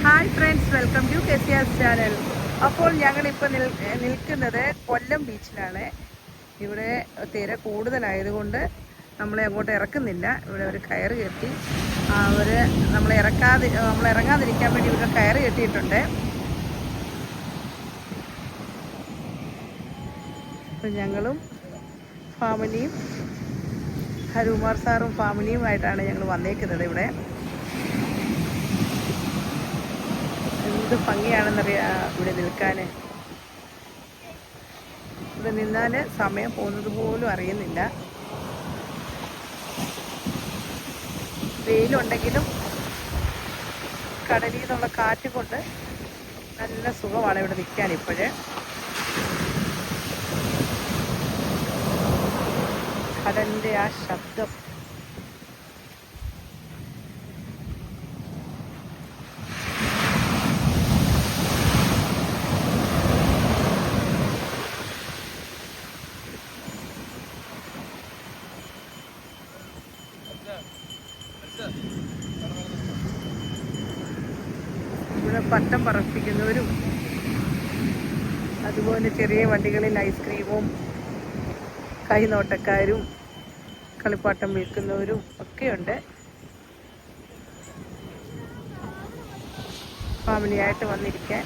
Hi friends, welcome to Kezia's channel. അപ്പോൾ ഞങ്ങളിപ്പോൾ നിൽക്കുന്നത് കൊല്ലം ബീച്ചിലാണ്. ഇവിടെ തിര കൂടുതലായതുകൊണ്ട് നമ്മളെ അങ്ങോട്ട് ഇറക്കുന്നില്ല. ഇവിടെ ഒരു കയറ് കെട്ടി അവർ ഇറങ്ങാതിരിക്കാൻ വേണ്ടി ഇവിടെ കയറ് കെട്ടിയിട്ടുണ്ട്. അപ്പോൾ ഞങ്ങളും ഫാമിലിയും ഹരികുമാർ സാറും ഫാമിലിയുമായിട്ടാണ് ഞങ്ങൾ വന്നേക്കുന്നത്. ഇവിടെ എന്ത് ഭംഗിയാണെന്നറിയാം ഇവിടെ നിൽക്കാൻ. ഇവിടെ നിന്നാൽ സമയം പോകുന്നത് പോലും അറിയുന്നില്ല. വെയിലുണ്ടെങ്കിലും കടലിൽ നിന്നുള്ള കാറ്റ് കൊണ്ട് നല്ല സുഖമാണ് ഇവിടെ നിൽക്കാൻ. ഇപ്പോഴേ കടലിൻ്റെ ആ ശബ്ദം ഇവിടെ പട്ടം പറപ്പിക്കുന്നവരും അതുപോലെ ചെറിയ വണ്ടികളിൽ ഐസ്ക്രീമും കൈനോട്ടക്കാരും കളിപ്പാട്ടം വിൽക്കുന്നവരും ഒക്കെയുണ്ട്. ഫാമിലിയായിട്ട് വന്നിരിക്കാൻ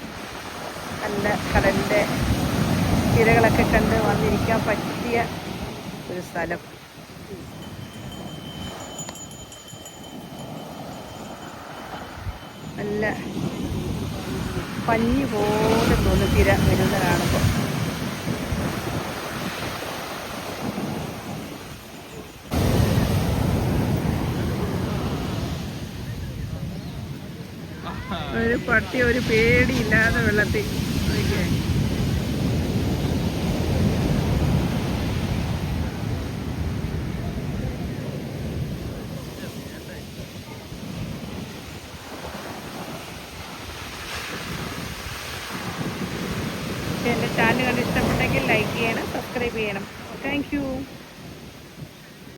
നല്ല കടലിൻ്റെ തിരകളൊക്കെ കണ്ട് വന്നിരിക്കാൻ പറ്റിയ ഒരു സ്ഥലം. നല്ല പഞ്ഞി പോലെ തോന്നുന്നു തിര വരുന്ന കാണുമ്പോൾ. ഒരു പട്ടി ഒരു പേടിയില്ലാതെ വെള്ളത്തിൽ എൻ്റെ ചാനൽ കണ്ട് ഇഷ്ടപ്പെട്ടെങ്കിൽ ലൈക്ക് ചെയ്യണം, സബ്സ്ക്രൈബ് ചെയ്യണം. Thank you.